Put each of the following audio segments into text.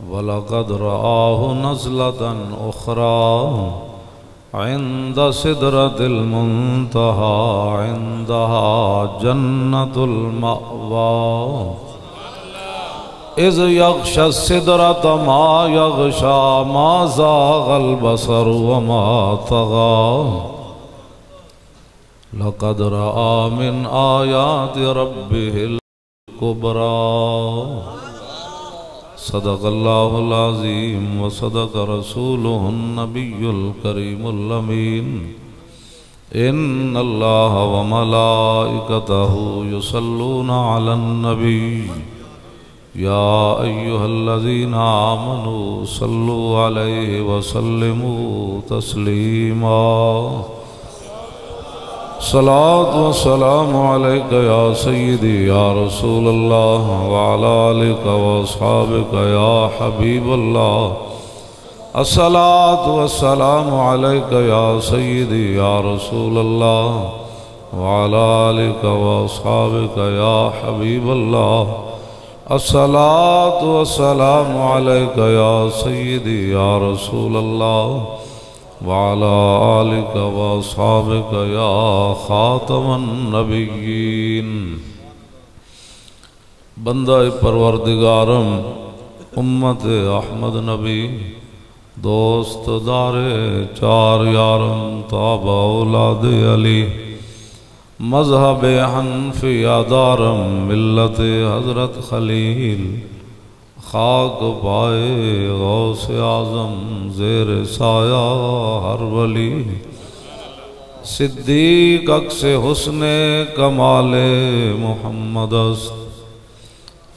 وَلَقَدْ رَآهُ نَزْلَةً أُخْرَى عِنْدَ سِدْرَةِ الْمُنْتَهَى عِنْدَهَا جَنَّةُ الْمَأْوَى إِذْ يَغْشَى السِّدْرَةَ مَا يَغْشَى مَا زَاغَ الْبَصَرُ وَمَا طَغَى لَقَدْ رَآ مِنْ آيَاتِ رَبِّهِ الْكُبْرَى صدق اللہ العظیم وصدق رسولہ النبی الکریم الامین ان اللہ وملائکتہ یصلون علی النبی یا ایہا الذین آمنوا صلوا علیہ وسلموا تسلیما صلاة والسلام علیک یا سیدی یا رسول اللہ وعلا آلک واصحابک یا حبیب اللہ الصلاة والسلام علیک یا سیدی یا رسول اللہ وعلا آلک واصحابک یا حبیب اللہ الصلاة والسلام علیک یا سیدی یا رسول اللہ وعلى آلك وأصحابك يا خاتم النبيين بندہ پروردگارم امت احمد نبی دوست دار چار یارم تابع اولاد علی مذہب حنفیہ دارم ملت حضرت خلیل خاک پائے غوث اعظم زیر سایہ ہر ولی صدیق عکس حسن کمال محمد است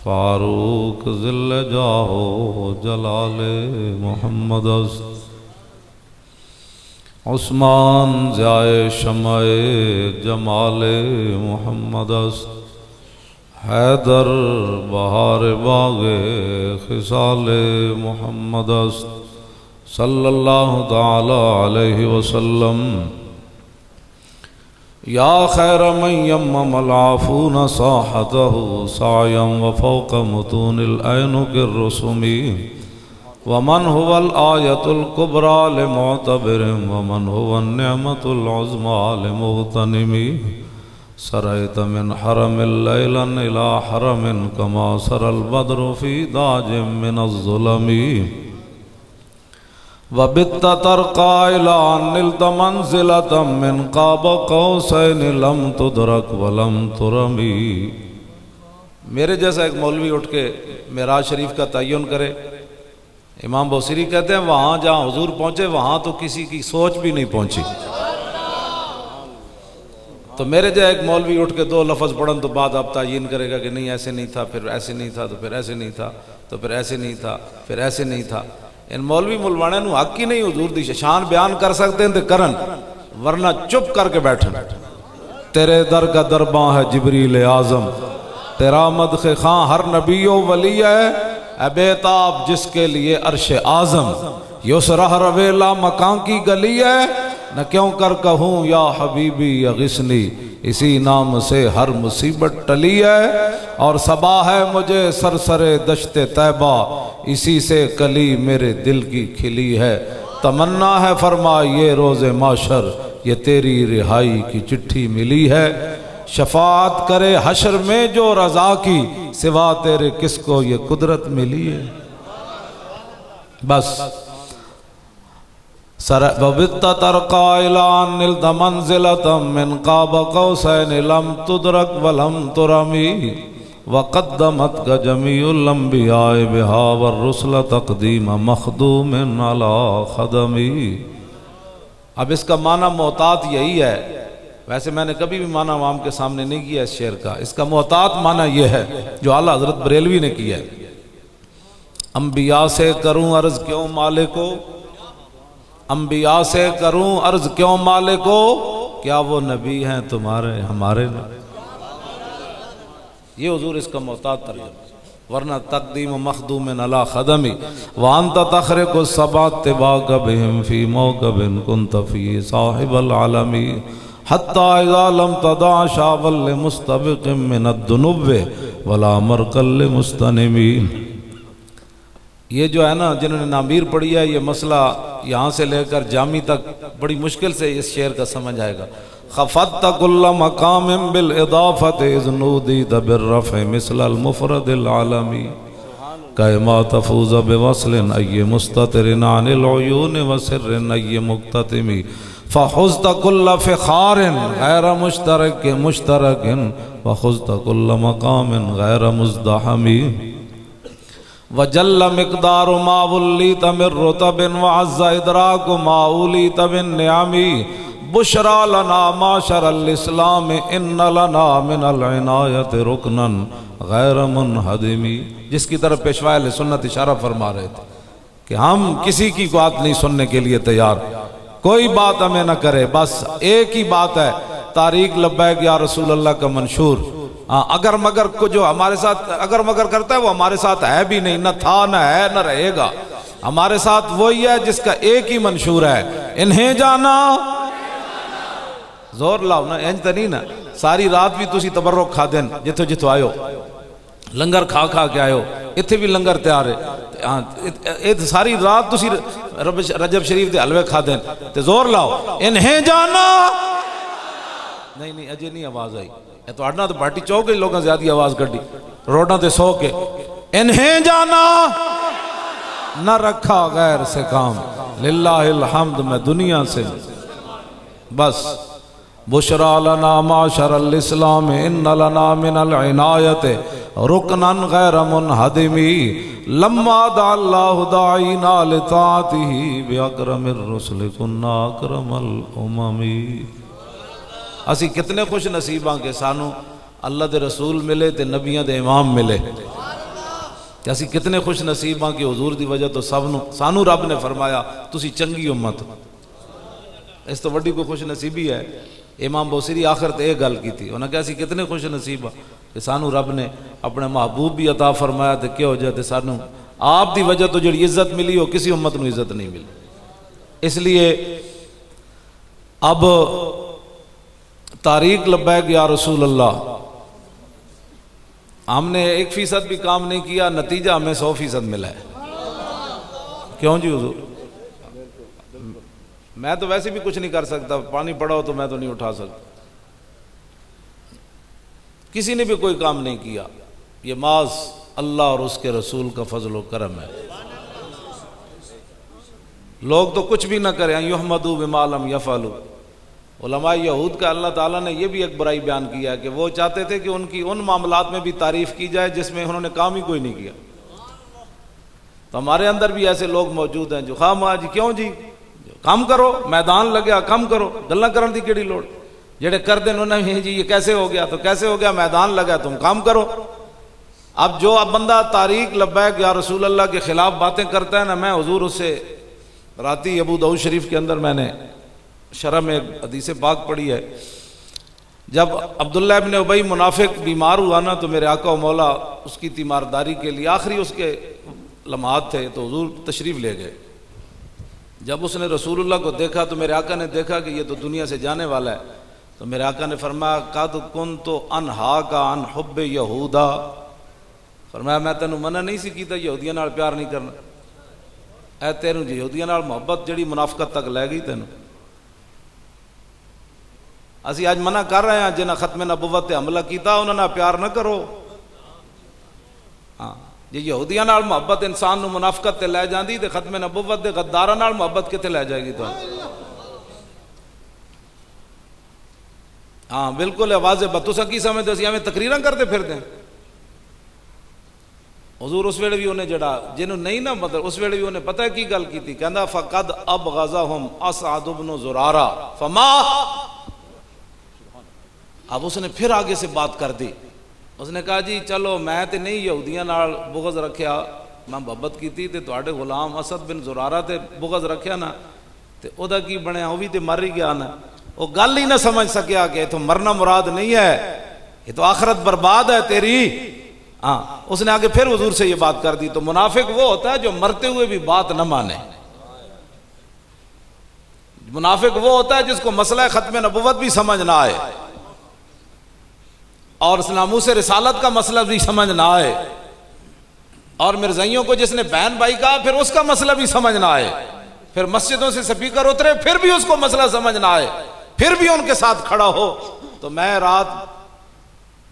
فاروق ذل جاہو جلال محمد است عثمان ضیاء شمع جمال محمد است حیدر بہار باغ خصال محمد است صلی اللہ تعالی علیہ وسلم یا خیر من یمم العافون صاحته سعیا وفوق متون العینک الرسمی ومن هو الآیت الکبرى لمعتبر ومن هو النعمت العظمى لمغتنمی سريت من حرم الليلا إلى حرم كما سر البدر في داج من الظلم وبت ترقى إلى أن نلت منزلة من قاب قوسين لم تدرك ولم ترمي میرے جیسا ایک مولوی اٹھ کے معراج شریف کا تعین کرے امام بوصیری کہتے ہیں وہاں جہاں حضور پہنچے وہاں تو کسی کی سوچ بھی نہیں پہنچی تو میرے جائے ایک مولوی اٹھ کے دو لفظ پڑھن تو بعد آپ تعین کرے گا کہ نہیں ایسے نہیں تھا پھر ایسے نہیں تھا تو پھر ایسے نہیں تھا تو پھر ایسے نہیں تھا پھر ایسے نہیں تھا ان مولوی ملوانے نو حق ہی نہیں حضور دی شان بیان کر سکتے ہیں تو کرن ورنہ چپ کر کے بیٹھن تیرے در کا درباں ہے جبریل اعظم تیرا مدخ خاں ہر نبی و ولی ہے اے بیتاب جس کے لیے عرش اعظم یس رہ رویلا مکان کی گلی ہے نہ کیوں کر کہوں یا حبیبی اغثنی اسی نام سے ہر مصیبت ٹلی ہے اور صبا ہے مجھے سرسر دشت طیبہ اسی سے کلی میرے دل کی کھلی ہے تمنا ہے فرما یہ روز معاشر یہ تیری رہائی کی چٹھی ملی ہے شفاعت کرے حشر میں جو رضا کی سوا تیرے کس کو یہ قدرت ملی ہے بس وَبِتَّ تَرْقَى إِلَىٰ أَن نِلْتَ مَنْزِلَةً مِّن قَابَ قَوْسَيْنِ لَمْ تُدْرَكْ وَلَمْ تُرَمِي وَقَدَّمَتْكَ جَمِيعُ الْأَنْبِيَاءِ بِهَا وَالرُّسُلَ تَقْدِيمَ مَخْدُومٍ عَلَىٰ خَدَمِي اب اس کا معنی محتاط یہی ہے ویسے میں نے کبھی بھی معنی عوام کے سامنے نہیں کیا اس شعر کا اس کا محتاط معنی یہ ہے جو اعلیٰ حضرت بریلوی نے کیا ہے انبیاء سے کروں عرض کیوں مالکو انبیاء سے کروں عرض کیوں مالکو کیا وہ نبی ہیں تمہارے ہمارے نبی یہ حضور اس کا محتاط ترجمہ ورنہ تقدیم مخدوم علی خدمی وانت تخرق السبع اتباک بہم فی موقب کنت فی صاحب العالمی حتی اذا لم تدع شابا لمستبق من الدنوب ولا مرقل لمستنمین یہ جو ہے نا جنہوں نے نامیر پڑھی ہے یہ مسئلہ یہاں سے لے کر جامی تک بڑی مشکل سے اس شعر کا سمجھ آئے گا. خفضت كل مقام بالإضافة إذ نوديت بالرفع مثل المفرد العالمي كما تفوز بوصل أي مستتر عن العيون وسر أي مكتتم فخذت كل فخار غير مشترك وخذت كل مقام غير مزدحم وجل مقدار ما وليت من رتب وعز إدراك ما وليت بالنعم بشرا لنا معشر الاسلام ان لنا من العنایت رکنا غیر منہدم. جس کی طرف پیشوا اہل سنت اشارہ فرما رہے تھے کہ ہم کسی کی بات نہیں سننے کے لیے تیار، کوئی بات ہمیں نہ کرے، بس ایک ہی بات ہے تاریخ لبیک یا رسول اللہ کا منشور. اگر مگر کو جو ہمارے ساتھ اگر مگر کرتا ہے وہ ہمارے ساتھ ہے بھی نہیں، نہ تھا نہ ہے نہ رہے گا. ہمارے ساتھ وہی ہے جس کا ایک ہی منشور ہے، انہیں جانا زور لاؤ نا انج تے نہیں نا. ساری رات بھی تسی تبرک کھا دین جتھو جتھو آئے ہو، لنگر کھا کھا کے آئے ہو، اتھے بھی لنگر تیار ہے. ساری رات تسی رجب شریف دے حلوے کھا دین تے زور لاؤ انہیں جانا. نہیں اجے نہیں آواز آئی. یہ تو اڑنا تو پارٹی چوک گئی، لوگاں زیادہ آواز کٹی روڈاں تے سو کے. انہیں جانا نہ رکھا غیر سے کام، للہ الحمد میں دنیا سے بس. بشرا لنا معشر الاسلام ان لنا من العنایت رکنا غیر منہدم لما دعا اللہ داعینا لطاعته باکرم الرسل کنا اکرم الامم. اسی کتنے خوش نصیباں کہ سانو اللہ دے رسول ملے تے نبیاں دے امام ملے. اسی کتنے خوش نصیباں کہ حضور دی وجہ تو سانو رب نے فرمایا تسی چنگی امت. اس تو وڈی کوئی خوش نصیبی ہے. امام بوسری آخر تے ایک گل کی تھی، انہوں نے کہا اسی کتنے خوش نصیب کہ سانو رب نے اپنے محبوب بھی عطا فرمایا تے کیا ہو جاتے سانو آپ دی وجہ تو جڑی عزت ملی ہو کسی امت نو عزت نہیں ملی. اس لیے اب تاریخ لبیک یا رسول اللہ ہم نے 1% بھی کام نہیں کیا، نتیجہ ہمیں 100% ملا ہے. کیوں جی حضور؟ میں تو ویسے بھی کچھ نہیں کر سکتا، پانی پڑا ہو تو میں تو نہیں اٹھا سکتا. کسی نے بھی کوئی کام نہیں کیا، یہ محض اللہ اور اس کے رسول کا فضل و کرم ہے. لوگ تو کچھ بھی نہ کریں، یحمدوا بما لم یفعلوا. علماء یہود کا اللہ تعالیٰ نے یہ بھی ایک برائی بیان کیا ہے کہ وہ چاہتے تھے کہ ان کی ان معاملات میں بھی تعریف کی جائے جس میں انہوں نے کام ہی کوئی نہیں کیا. تو ہمارے اندر بھی ایسے لوگ موجود ہیں جو خواہ جی کیوں جی کام کرو، میدان لگیا کام کرو، گلاں کرن دی کیڑی لوڑ. جڑے کر دیں انہوں نے جی یہ کیسے ہو گیا، تو کیسے ہو گیا، میدان لگا تم کام کرو. اب جو بندہ تاریخ لبیک یا رسول اللہ کے خلاف باتیں کرتا ہے نا، میں حضور اس سے راتی ابو داؤد شریف کے اندر میں نے شرح میں ایک حدیث پاک پڑھی ہے. جب عبداللہ ابن ابی منافق بیمار ہوا نا تو میرے آقا و مولا اس کی تیمارداری کے لیے آخری اس کے لمحات تھے تو حضور تشریف لے گئے. جب اس نے رسول اللہ کو دیکھا تو میرے آقا نے دیکھا کہ یہ تو دنیا سے جانے والا ہے. تو میرے آقا نے فرمایا قد کنت انہاک عن حب یہودا. فرمایا میں تینوں منع نہیں سی کیتا یہودیاں نال پیار نہیں کرنا. اے تینوں یہودیاں نال محبت جڑی منافقت تک لے گئی تینوں. اسی آج منع کر رہے ہیں جنہاں ختم نبوت تے حملہ کیتا انہاں نال پیار نہ کرو. ہاں جی یہودیاں نال محبت انسان نو منافقت تے لے جاندی تے ختم نبوت دے غداراں نال محبت کتے لے جائے گی تو. ہاں بالکل ہے واضح بات. تساں کی سمجھدے اسی ہمیں تقریراں کرتے پھردے ہیں. حضور اس ویلے بھی انہیں جڑا جنہوں نہیں نا مطلب اس ویلے بھی انہیں پتہ ہے کی گل کی تھی. کہندا فقد ابغضهم اسعد بن زرارہ فما. اب اس نے پھر آگے سے بات کر دی. اس نے کہا جی چلو میں تے نہیں یہودیاں نال بغض رکھیا، میں محبت کیتی تے تواڈے غلام اسد بن زرارہ تے بغض رکھیا نا تے او دا کی بنیا، او بھی تے مر ہی گیا نا. وہ گل ہی نہ سمجھ سکیا کہ تو مرنا مراد نہیں ہے، یہ تو آخرت برباد ہے تیری. ہاں اس نے آگے پھر حضور سے یہ بات کر دی. تو منافق وہ ہوتا ہے جو مرتے ہوئے بھی بات نہ مانے. منافق وہ ہوتا ہے جس کو مسئلہ ختم نبوت بھی سمجھ نہ آئے اور اس ناموس رسالت کا مسئلہ بھی سمجھ نہ آئے. اور مرزائیوں کو جس نے بہن بھائی کہا پھر اس کا مسئلہ بھی سمجھ نہ آئے، پھر مسجدوں سے سپیکر اترے پھر بھی اس کو مسئلہ سمجھ نہ آئے، پھر بھی ان کے ساتھ کھڑا ہو۔ تو میں رات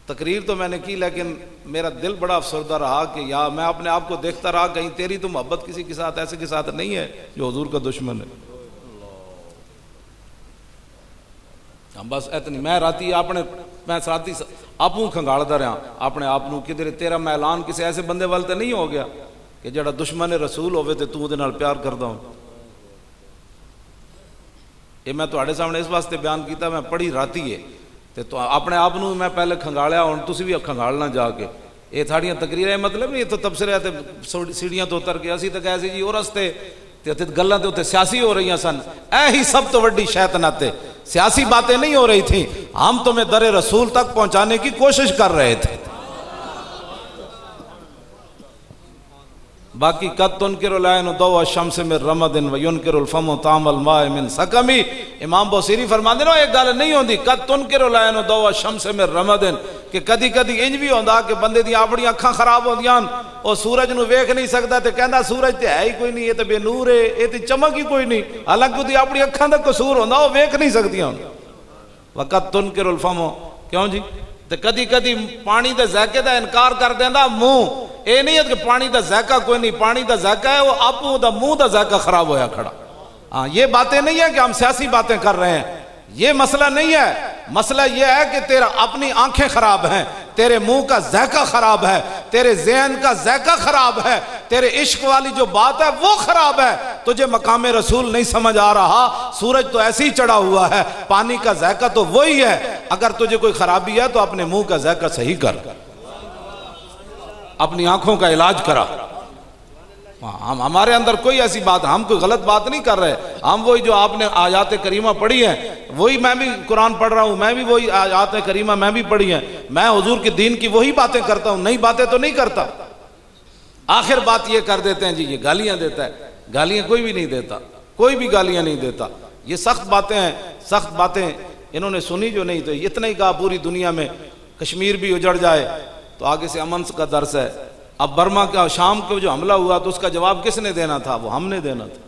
تقریر تو میں نے کی لیکن میرا دل بڑا افسردہ رہا کہ یا میں اپنے آپ کو دیکھتا رہا کہیں تیری تو محبت کسی کے ساتھ ایسے کے ساتھ نہیں ہے جو حضور کا دشمن ہے۔ بس اتنی میں راتی میں راتی آپ کھنگالتا رہا اپنے آپ کدھر تیرا میں اعلان کسی ایسے بندے والے نہیں ہو گیا کہ جڑا دشمن رسول ہوئے تے تو دے نال پیار کردا ہوں۔ یہ میں تواڈے سامنے اس واسطے بیان کیتا، میں پڑھی راتی ہے تے تو اپنے آپ میں پہلے کھنگالیا، ہن تسی بھی کھنگالنا جا کے۔ یہ تھاڑیاں تقریراں مطلب نہیں، یہ تو تبصرے تے سیڑھیاں تو اتر کے اسی تے کہے سی جی اور رستے تے گلاں تے سیاسی ہو رہی سن، اے ہی سب تو وڈی شیطنت ہے، سیاسی باتیں نہیں ہو رہی تھیں، ہم تمہیں در رسول تک پہنچانے کی کوشش کر رہے تھے۔ باقی قد تنکر العین ضوء الشمس من رمد وینکر الفم طعم الماء من سقم، امام بوصیری فرماندے نے ایک گل نہیں ہوندی قد تنکر العین ضوء الشمس من رمد، کہ کدی کدی انج بھی ہوندا کہ بندے دی اپنی اکھاں خراب ہوندیاں، او سورج نو ویکھ نہیں سکدا تے کہندا سورج تے ہے ہی کوئی نہیں، یہ تے بے نور ہے، یہ تے چمک ہی کوئی نہیں، حالانکہ دی اپنی اکھاں دا قصور ہوندا، او ویکھ نہیں سکدیاں۔ وقت تنکر الفم، کیوں جی؟ تے کدی کدی پانی دے ذائقے دا انکار کر دیندا منہ، اے نہیں ہے کہ پانی دا ذائقہ کوئی نہیں، پانی دا ذائقہ ہے وہ آپو دا منہ دا ذائقہ خراب ہویا کھڑا۔ ہاں یہ باتیں نہیں ہیں کہ ہم سیاسی باتیں کر رہے ہیں، یہ مسئلہ نہیں ہے، مسئلہ یہ ہے کہ تیرا اپنی آنکھیں خراب ہیں، تیرے منہ کا ذائقہ خراب ہے، تیرے ذہن کا ذائقہ خراب ہے، تیرے عشق والی جو بات ہے وہ خراب ہے، تجھے مقام رسول نہیں سمجھ آ رہا، سورج تو ایسے ہی چڑھا ہوا ہے، پانی کا ذائقہ تو وہی ہے، اگر تجھے کوئی خرابی ہے تو اپنے منہ کا ذائقہ صحیح کر، اپنی آنکھوں کا علاج کرا۔ ہمارے اندر کوئی ایسی بات، ہم کوئی غلط بات نہیں کر رہے، ہم وہی جو آپ نے آیات کریمہ پڑھی ہیں وہی میں بھی قرآن پڑھ رہا ہوں، میں بھی وہی آیات کریمہ میں بھی پڑھی ہیں، میں حضور کے دین کی وہی باتیں کرتا ہوں، نئی باتیں تو نہیں کرتا۔ آخر بات یہ کر دیتے ہیں جی یہ گالیاں دیتا ہے، گالیاں کوئی بھی نہیں دیتا، کوئی بھی گالیاں نہیں دیتا، یہ سخت باتیں ہیں، سخت باتیں انہوں نے سنی جو نہیں تو اتنا ہی کہا پوری دنیا میں کشمیر بھی اجڑ جائے تو آگے سے امن کا درس ہے۔ اب برما کا شام کو جو حملہ ہوا تو اس کا جواب کس نے دینا تھا؟ وہ ہم نے دینا تھا۔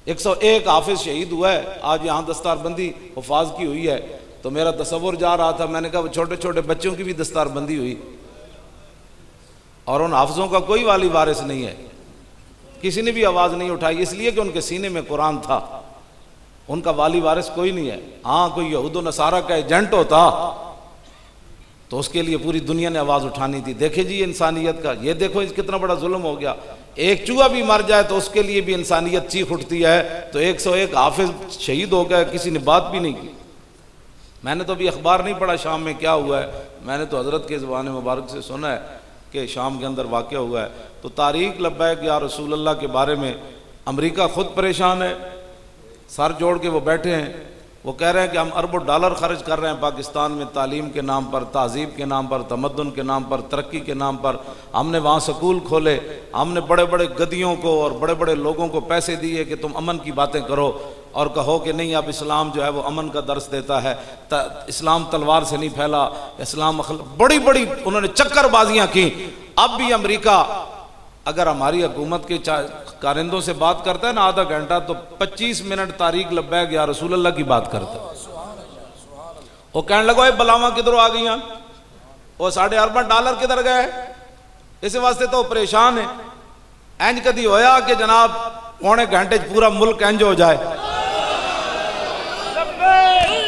101 حافظ شہید ہوا ہے، آج یہاں دستار بندی حفاظ کی ہوئی ہے، تو میرا تصور جا رہا تھا، میں نے کہا وہ چھوٹے چھوٹے بچوں کی بھی دستار بندی ہوئی، اور ان حافظوں کا کوئی والی وارث نہیں ہے، کسی نے بھی آواز نہیں اٹھائی، اس لیے کہ ان کے سینے میں قرآن تھا، ان کا والی وارث کوئی نہیں ہے۔ ہاں کوئی یہود و نصارہ کا ایجنٹ ہوتا تو اس کے لیے پوری دنیا نے آواز اٹھانی تھی۔ دیکھیں جی انسانیت کا، یہ دیکھو کتنا بڑا ظلم ہو گیا، ایک چوہا بھی مر جائے تو اس کے لیے بھی انسانیت چیخ اٹھتی ہے، تو 101 حافظ شہید ہو گئے، کسی نے بات بھی نہیں کی۔ میں نے تو ابھی اخبار نہیں پڑھا شام میں کیا ہوا ہے، میں نے تو حضرت کے زبان مبارک سے سنا ہے کہ شام کے اندر واقعہ ہوا ہے۔ تو تاریخ لبیک یا رسول اللہ کے بارے میں امریکہ خود پریشان ہے، سر جوڑ کے وہ بیٹھے ہیں، وہ کہہ رہے ہیں کہ ہم اربوں ڈالر خرچ کر رہے ہیں پاکستان میں، تعلیم کے نام پر، تہذیب کے نام پر، تمدن کے نام پر، ترقی کے نام پر، ہم نے وہاں سکول کھولے، ہم نے بڑے بڑے گدیوں کو اور بڑے بڑے لوگوں کو پیسے دیے کہ تم امن کی باتیں کرو اور کہو کہ نہیں اب اسلام جو ہے وہ امن کا درس دیتا ہے، اسلام تلوار سے نہیں پھیلا، اسلام بڑی بڑی انہوں نے چکر بازیاں کی۔ اب بھی امریکہ اگر ہماری حکومت کے کارندوں سے بات کرتا ہے نا آدھا گھنٹہ تو 25 منٹ تاریخ لبیک یا رسول اللہ کی بات کرتا ہے۔ وہ کہنے لگو اے بلاواں کدھر آ گئی ہیں، وہ 1.5 ارب ڈالر کدھر گئے، اس واسطے تو پریشان ہے۔ اینج کدی ہویا کہ جناب پونے گھنٹے پورا ملک اینج ہو جائے۔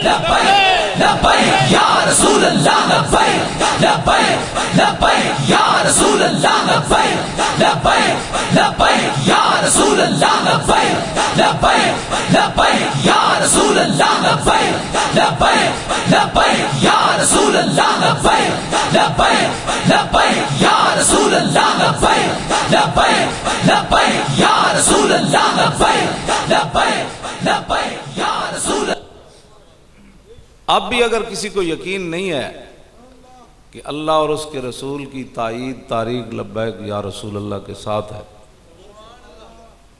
لبیک لبیک یا رسول اللہ، لبیک لبیک لبیک یا رسول اللہ، لبیک لبیک لبیک یا رسول اللہ، لبیک لبیک لبیک یا رسول اللہ، لبیک لبیک لبیک یا رسول اللہ، لبیک لبیک لبیک یا رسول اللہ، لبیک لبیک لبیک یا رسول اللہ، لبیک لبیک لبیک یا رسول اللہ۔ اب بھی اگر کسی کو یقین نہیں ہے کہ اللہ اور اس کے رسول کی تائید تاریخ لبیک یا رسول اللہ کے ساتھ ہے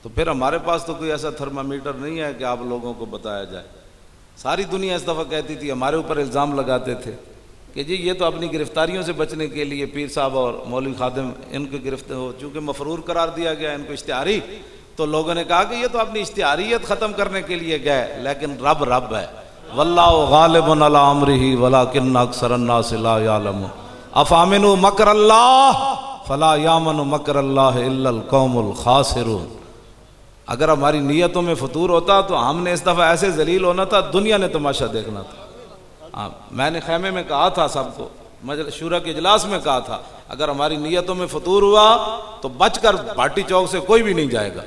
تو پھر ہمارے پاس تو کوئی ایسا تھرمامیٹر نہیں ہے کہ آپ لوگوں کو بتایا جائے۔ ساری دنیا اس دفعہ کہتی تھی، ہمارے اوپر الزام لگاتے تھے کہ جی یہ تو اپنی گرفتاریوں سے بچنے کے لیے پیر صاحب اور مولوی خادم ان کو چونکہ مفرور قرار دیا گیا ان کو اشتہاری، تو لوگوں نے کہا کہ یہ تو اپنی اشتہاریت ختم کرنے کے لیے گئے، لیکن رب رب ہے۔ واللہ غالب علی امرہ ولکن اکثر الناس لا یعلمون۔ افامنوا مکر اللہ فلا یامن مکر اللہ الا القوم الخاسرون۔ اگر ہماری نیتوں میں فطور ہوتا تو ہم نے اس دفعہ ایسے ذلیل ہونا تھا، دنیا نے تماشا دیکھنا تھا۔ میں نے خیمے میں کہا تھا سب کو، شورا کے اجلاس میں کہا تھا، اگر ہماری نیتوں میں فطور ہوا تو بچ کر بھاٹی چوک سے کوئی بھی نہیں جائے گا،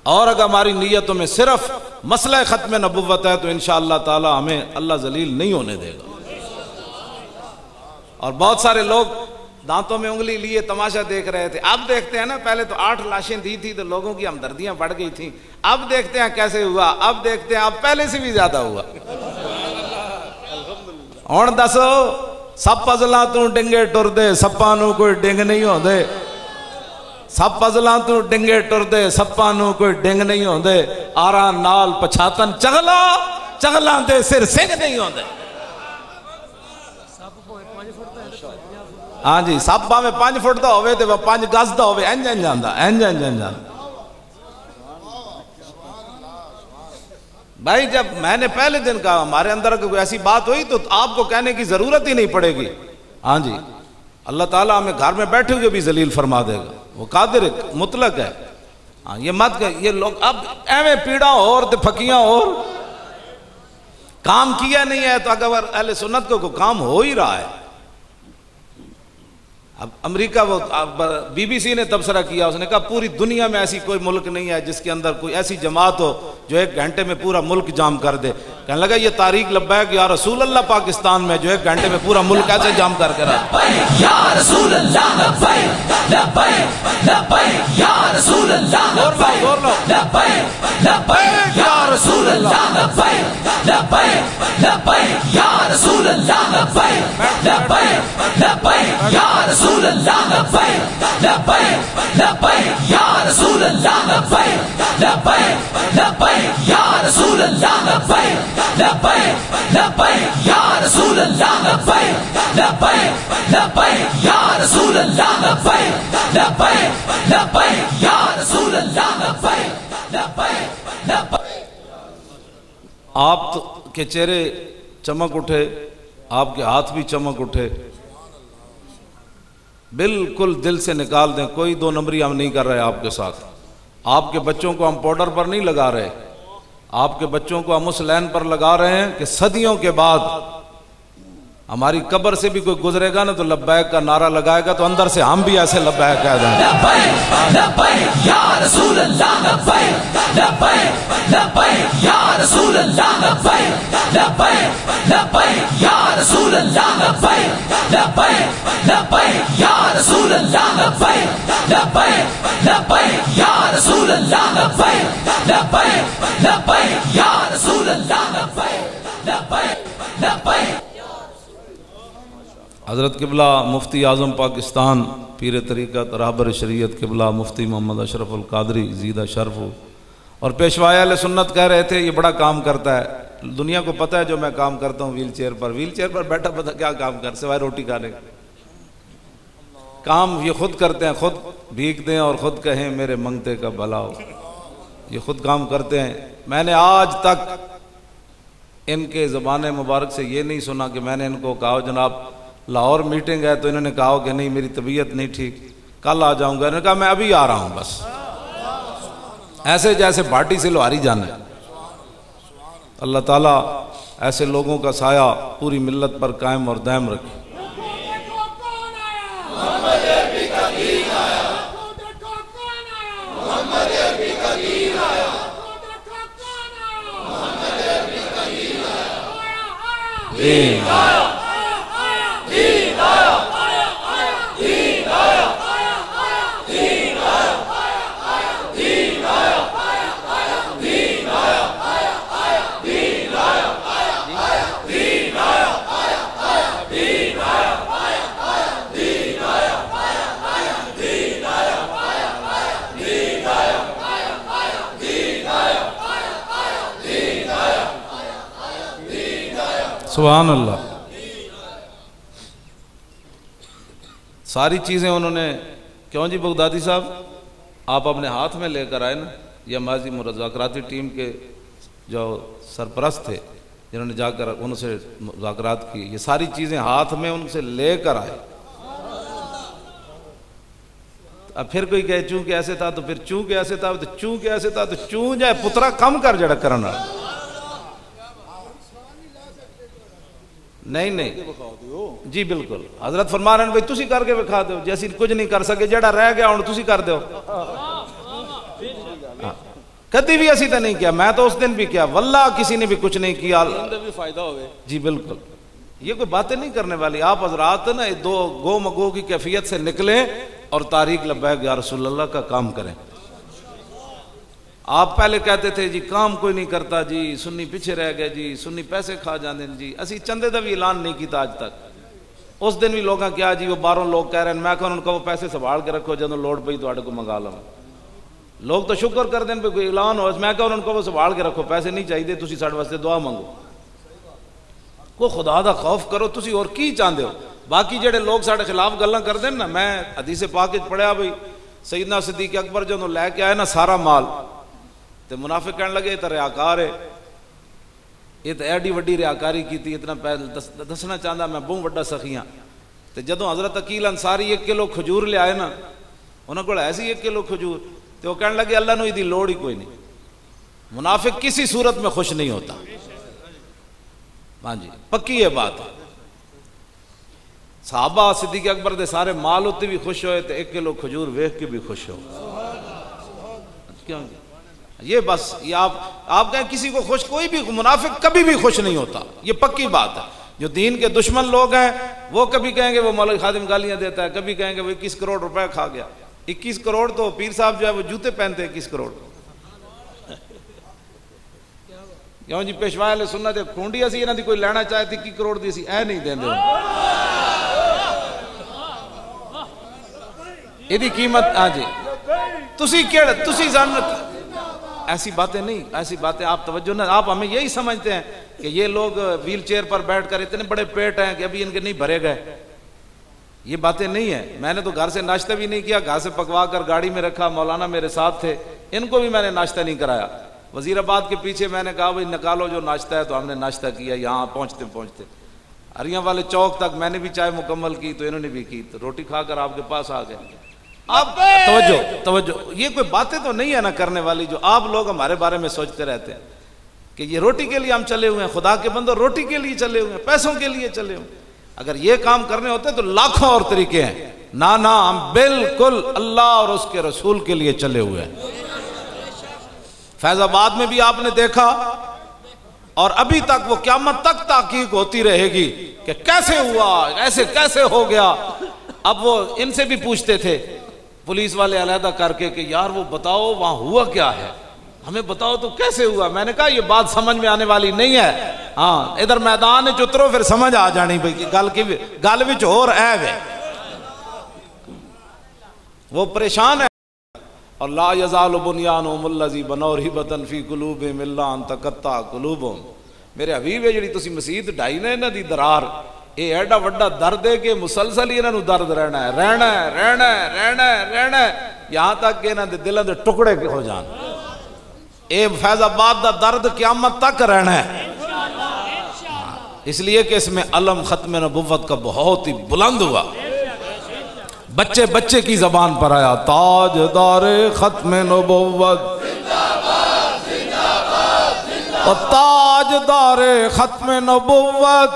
اور اگر ہماری نیتوں میں صرف مسئلہ ختم نبوت ہے تو انشاءاللہ تعالی ہمیں اللہ ذلیل نہیں ہونے دے گا۔ اور بہت سارے لوگ دانتوں میں انگلی لیے تماشا دیکھ رہے تھے، اب دیکھتے ہیں نا، پہلے تو 8 لاشیں دی تھی تو لوگوں کی ہمدردیاں بڑھ گئی تھیں، اب دیکھتے ہیں کیسے ہوا، اب دیکھتے ہیں اب پہلے سے بھی زیادہ ہوا۔ اور دسو سب پزلاں تو ڈنگے ٹر دے، سپاں نو کوئی ڈنگ نہیں ہوندے، سب پزلاں تو ڈنگے ٹر دے، سپاں نو کوئی ڈنگ نہیں ہوندے، آراں نال پچھاتن چغلا، چغلاں دے سر سنگ نہیں ہوندے۔ ہاں جی، سب باں میں 5 فٹ دا ہوئے تے وہ 5 گز دا ہوئے، انجن جاندہ، انجن جاندہ۔ بھائی جب میں نے پہلے دن کہا ہمارے اندر کوئی ایسی بات ہوئی تو آپ کو کہنے کی ضرورت ہی نہیں پڑے گی۔ ہاں جی، اللہ تعالیٰ ہمیں گھر میں بیٹھے ہوئے بھی ذلیل فرما دے گا، وہ قادر مطلق ہے۔ ہاں یہ مت کہ یہ لوگ اب ایویں پیڑا اور تے پھکیاں اور کام کیا نہیں ہے، تو اگر اہل سنت کو کام ہو ہی رہا ہے۔ اب امریکہ وہ بی بی سی نے تبصرہ کیا، اس نے کہا پوری دنیا میں ایسی کوئی ملک نہیں ہے جس کے اندر کوئی ایسی جماعت ہو جو 1 گھنٹے میں پورا ملک جام کر دے۔ کہنے لگا یہ تاریخ لبیک یا رسول اللہ پاکستان میں جو 1 گھنٹے میں پورا ملک ایسے جام کر کے رہا۔ یا رسول اللہ لبیک لبیک لبیک یا رسول اللہ لبیک لبیک لبیک یا رسول اللہ لبیک لبیک لبیک یا رسول اللہ لبیک لبیک لبیک یا رسول اللہ لبیک لبیک لبیک یا رسول اللہ لبیک لبیک لبیک یا رسول اللہ لبیک لبیک لبیک یا رسول اللہ لبیک لبیک لبیک یا رسول اللہ لبیک لبیک لبیک یا رسول اللہ لبیک لبیک لبیک۔ آپ کے چہرے چمک اٹھے، آپ کے ہاتھ بھی چمک اٹھے، بالکل دل سے نکال دیں، کوئی 2 نمبری ہم نہیں کر رہے آپ کے ساتھ۔ آپ کے بچوں کو ہم پاؤڈر پر نہیں لگا رہے، آپ کے بچوں کو ہم اس لین پر لگا رہے ہیں کہ صدیوں کے بعد ہماری قبر سے بھی کوئی گزرے گا نا تو لبیک کا نعرہ لگائے گا تو اندر سے ہم بھی ایسے لبیک کہہ دیں۔ لبیک لبیک یا رسول اللہ لبیک لبیک لبیک یا رسول اللہ لبیک لبیک لبیک یا رسول اللہ لبیک لبیک لبیک یا رسول اللہ لبیک لبیک لبیک یا رسول اللہ لبیک لبیک لبیک یا رسول اللہ لبیک لبیک لبیک۔ حضرت قبلہ مفتی اعظم پاکستان پیر طریقت رہبر شریعت قبلہ مفتی محمد اشرف القادری زیدہ شرف، اور پیشوائے اہل سنت کہہ رہے تھے یہ بڑا کام کرتا ہے، دنیا کو پتہ ہے جو میں کام کرتا ہوں ویل چیئر پر بیٹھا پتہ کیا کام کر سوائے روٹی کھانے کا کام یہ خود کرتے ہیں، خود بھیگ دیں اور خود کہیں میرے منگتے کا بھلا ہو، یہ خود کام کرتے ہیں۔ میں نے آج تک ان کے زبان مبارک سے یہ نہیں سنا کہ میں نے ان کو کہا جناب لاہور میٹنگ ہے تو انہوں نے کہا کہ نہیں میری طبیعت نہیں ٹھیک، کل آ جاؤں گا، انہوں نے کہا میں ابھی آ رہا ہوں بس، ایسے جیسے بھاٹی سے لوہاری جانا ہے۔ اللہ تعالیٰ ایسے لوگوں کا سایہ پوری ملت پر قائم اور دائم رکھے۔ سبحان اللہ۔ ساری چیزیں انہوں نے، کیوں جی بغدادی صاحب آپ اپنے ہاتھ میں لے کر آئے نا، یا ماضی مذاکراتی ٹیم کے جو سرپرست تھے جنہوں نے جا کر ان سے مذاکرات کی، یہ ساری چیزیں ہاتھ میں ان سے لے کر آئے. اب پھر کوئی کہے چونکہ ایسے تھا تو پھر چونکہ ایسے تھا تو چونکہ ایسے تھا تو چون جائے پترا کم کر جڑا کرنا. نہیں جی بالکل حضرت فرما رہے ہیں بھائی تسی کر کے بکھا دو، جیسی کچھ نہیں کر سکے جڑا رہ گیا ہوں تسی کر دو. کدی بھی اسی تو نہیں کیا، میں تو اس دن بھی کیا، واللہ کسی نے بھی کچھ نہیں کیا، فائدہ ہوئے. جی بالکل. یہ کوئی باتیں نہیں کرنے والی. آپ حضرات نا دو گو مگو کی کیفیت سے نکلیں اور تاریخ لبیک یا رسول اللہ کا کام کریں. آپ پہلے کہتے تھے جی کام کوئی نہیں کرتا جی، سنی پیچھے رہ گئے جی، سنی پیسے کھا جاندے جی، اسی چندے دا بھی اعلان نہیں کیتا آج تک. اس دن بھی لوگاں کیا جی وہ 12 لوگ کہہ رہے ہیں، میں کہا ان کو وہ پیسے سنبھال کے رکھو جدوں لوڑ پئی تواڈے کو منگا لوں. لوگ تو شکر کر دیں پہ کوئی اعلان ہو، میں کہا ان کو وہ سنبھال کے رکھو، پیسے نہیں چاہیے، تسی ساڈے واسطے دعا منگو. کو خدا دا خوف کرو، تسی اور کی چاہندے ہو. باقی جڑے لوگ ساڈے خلاف گلاں کر دیں نا، میں حدیث پاک وچ پڑھیا بھئی سیدنا صدیق اکبر جدوں لے کے آئے نا سارا مال، تے منافق کہنے لگے یہ تو ریاکار ہے، یہ تو ایڈی وڈی ریاکاری کی، اتنا دسنا چاہتا میں بہت وڈا سخی ہاں. تے جدوں حضرت عقیل انصاری 1 کلو کھجور لے آئے نا، انہوں کو ایسی 1 کلو کھجور، تو وہ کہنے لگے اللہ نو دی لوڑ ہی کوئی نہیں. منافق کسی صورت میں خوش نہیں ہوتا. ہاں جی پکی یہ بات ہے. صحابہ صدیق اکبر دے سارے مال ہوتے بھی خوش ہوئے، تے 1 کلو کھجور ویکھ کے بھی خوش ہو. کیوں یہ بس یہ آپ کہیں کسی کو خوش، کوئی بھی منافق کبھی بھی خوش نہیں ہوتا. یہ پکی بات ہے. جو دین کے دشمن لوگ ہیں وہ کبھی کہیں گے وہ مولوی خادم گالیاں دیتا ہے، کبھی کہیں گے وہ 21 کروڑ روپے کھا گیا. 21 کروڑ تو پیر صاحب جو ہے وہ جوتے پہنتے ہیں 21 کروڑ. کیوں جی پیشوا علیہ سنت کھونڈی اسی انہاں دی کوئی لینا چاہے تھی 21 کروڑ دی اسی اے نہیں دیندے. ایدی قیمت ہاں جی تسی کیڑا تسی جانت ایسی باتیں نہیں، ایسی باتیں آپ توجہ نہ، آپ ہمیں یہی سمجھتے ہیں کہ یہ لوگ ویل چیئر پر بیٹھ کر اتنے بڑے پیٹ ہیں کہ ابھی ان کے نہیں بھرے گئے. یہ باتیں نہیں ہیں. میں نے تو گھر سے ناشتہ بھی نہیں کیا، گھر سے پکوا کر گاڑی میں رکھا، مولانا میرے ساتھ تھے، ان کو بھی میں نے ناشتہ نہیں کرایا. وزیر آباد کے پیچھے میں نے کہا بھائی نکالو جو ناشتہ ہے، تو ہم نے ناشتہ کیا. یہاں پہنچتے ہریاں والے چوک تک میں نے بھی چائے مکمل کی تو انہوں نے بھی کی، تو روٹی کھا کر آپ کے پاس آ گئے. آپ توجہ یہ کوئی باتیں تو نہیں ہے نا کرنے والی جو آپ لوگ ہمارے بارے میں سوچتے رہتے ہیں کہ یہ روٹی کے لیے ہم چلے ہوئے ہیں. خدا کے بندو روٹی کے لیے چلے ہوئے ہیں، پیسوں کے لیے چلے ہوئے ہیں. اگر یہ کام کرنے ہوتے تو لاکھوں اور طریقے ہیں. نہ ہم بالکل اللہ اور اس کے رسول کے لیے چلے ہوئے ہیں. فیض آباد میں بھی آپ نے دیکھا اور ابھی تک وہ قیامت تک تحقیق ہوتی رہے گی کہ کیسے ہوا، ایسے کیسے ہو گیا. اب وہ ان سے بھی پوچھتے تھے پولیس والے علیحدہ کر کے کہ یار وہ بتاؤ وہاں ہوا کیا ہے، ہمیں بتاؤ تو کیسے ہوا. میں نے کہا یہ بات سمجھ میں آنے والی نہیں ہے. ہاں ادھر میدان اترو پھر سمجھ آ جانی بھائی گل وچ اور عیب ہے. وہ پریشان ہے. اور لا یزال بنیانہم الذی بنوا رہبۃ فی قلوبہم الا ان تقطع قلوبہم. میرے حبیب ہے جڑی تسی مسجد ڈھائی نے انہاں دی درار، اے ایڈا وڈا درد ہے کہ مسلسل ہی انہاں نوں درد رہنا ہے یہاں تک کہ انہاں دے دلاں دے ٹکڑے ہو جان. اے فیض آباد دا درد قیامت تک رہنا ہے. اس لیے کہ اس میں علم ختم نبوت کا بہت ہی بلند ہوا. بچے کی زبان پر آیا تاجدار ختم نبوت اور تاجدار ختم نبوت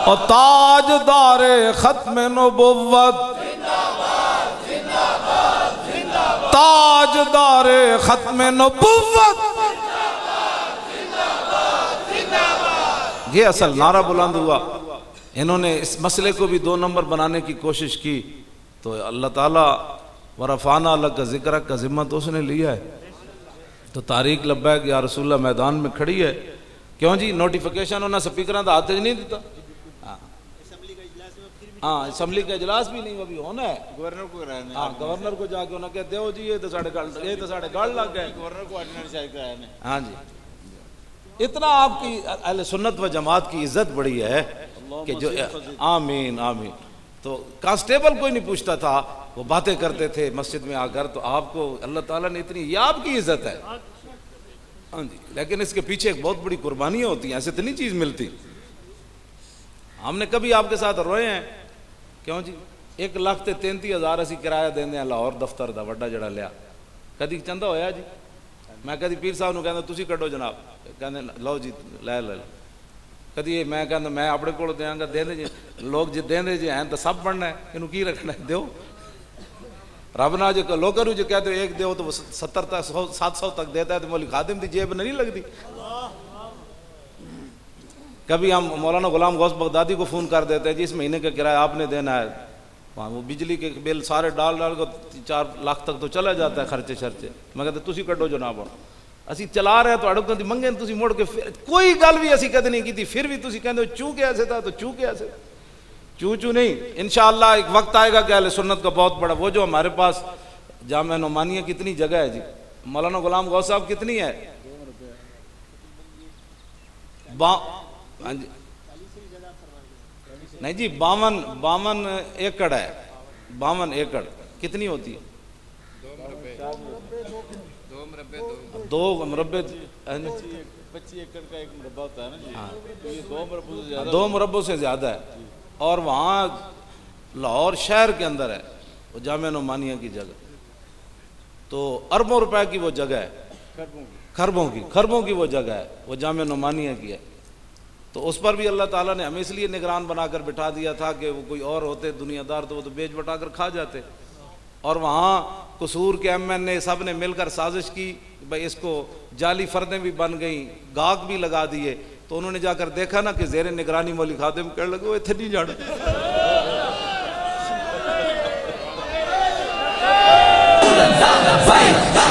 اور تاجدار ختم نبوت تاجدار ختم نبوت. یہ اصل نعرہ بلند ہوا. انہوں نے اس مسئلے کو بھی 2 نمبر بنانے کی کوشش کی تو اللہ تعالیٰ ورفعنا لک ذکرک کا ذمہ تو اس نے لیا ہے. تو تاریخ لبیک یا رسول اللہ میدان میں کھڑی ہے. کیوں جی نوٹیفیکیشن انہوں نے سپیکران دا ہاتھ نہیں دیتا. ہاں اسمبلی کا اجلاس بھی نہیں، وہ بھی ہونا ہے. گورنر کو کرانے، ہاں گورنر کو جا کے انہوں نے کہتے ہو جی یہ تو ساڑھے گاڑ لگ گئے. گورنر کو آرڈیننس جاری کرانے. ہاں جی اتنا آپ کی اہل سنت و جماعت کی عزت بڑی ہے کہ جو آمین آمین. تو کانسٹیبل کوئی نہیں پوچھتا تھا, وہ باتیں کرتے تھے مسجد میں آ کر. تو آپ کو اللہ تعالیٰ نے اتنی, یہ آپ کی عزت ہے ہاں جی, لیکن اس کے پیچھے ایک بہت بڑی قربانیاں ہوتی ہیں, ایسے تو نہیں چیز ملتی. ہم نے کبھی آپ کے ساتھ روئے ہیں کیوں جی؟ 1,33,000 اسی کرایہ دیندے ہیں لاہور دفتر دا وڈا جڑا لیا, کدی چندہ ہویا جی؟ میں کدی پیر صاحب نو کہندا تسی کڈو جناب, کہندے لو جی لے لے. کدی میں کہندا میں اپنے کول دیاں گا, دیندے جی لوگ جی دیندے جی ہیں تو سب بننا ہے, اینو کی رکھنا ہے, دیو. رب نہ جو لوکر جو کہتے ہو ایک دیو تو وہ 70 تک 700 تک دیتا ہے, تو مولوی خادم دی جیب نہیں لگتی. کبھی ہم مولانا غلام غوث بغدادی کو فون کر دیتے ہیں جی اس مہینے کا کرایہ آپ نے دینا ہے, وہاں وہ بجلی کے بل سارے ڈال ڈال کو 4 لاکھ تک تو چلا جاتا ہے خرچے شرچے. میں کہتے تسی کڈو جناب, اسی چلا رہے ہیں تو اڑکوں دی منگے تسی مڑ کے کوئی گل بھی اسی کدی نہیں کی تھی, پھر بھی تسی کہندے ہو چوں کے ایسے تھا تو چوں کے ایسے. چوں نہیں, انشاءاللہ ایک وقت آئے گا کہ اہل سنت کا بہت بڑا, وہ جو ہمارے پاس جامعہ نعمانیہ کتنی جگہ ہے جی, مولانا غلام غوث صاحب کتنی ہے؟ نہیں جی 52 ایکڑ ہے, 52 ایکڑ کتنی ہوتی ہے؟ 2 مربع 25 ایکڑ کا ایک مربع ہوتا ہے نا جی, 2 مربع سے زیادہ, 2 مربع سے زیادہ ہے. اور وہاں لاہور شہر کے اندر ہے وہ جامعہ نعمانیہ کی جگہ, تو اربوں روپے کی وہ جگہ ہے, خربوں کی وہ جگہ ہے, وہ جامعہ نعمانیہ کی ہے. تو اس پر بھی اللہ تعالیٰ نے ہمیں اس لیے نگران بنا کر بٹھا دیا تھا کہ وہ کوئی اور ہوتے دنیا دار تو وہ تو بیچ بٹا کر کھا جاتے. اور وہاں قصور کے MN سب نے مل کر سازش کی بھائی اس کو جعلی فردیں بھی بن گئیں, گاہک بھی لگا دیے. تو انہوں نے جا کر دیکھا نا کہ زیر نگرانی مولوی خادم کہنے لگے وہ اتنے نہیں جانا.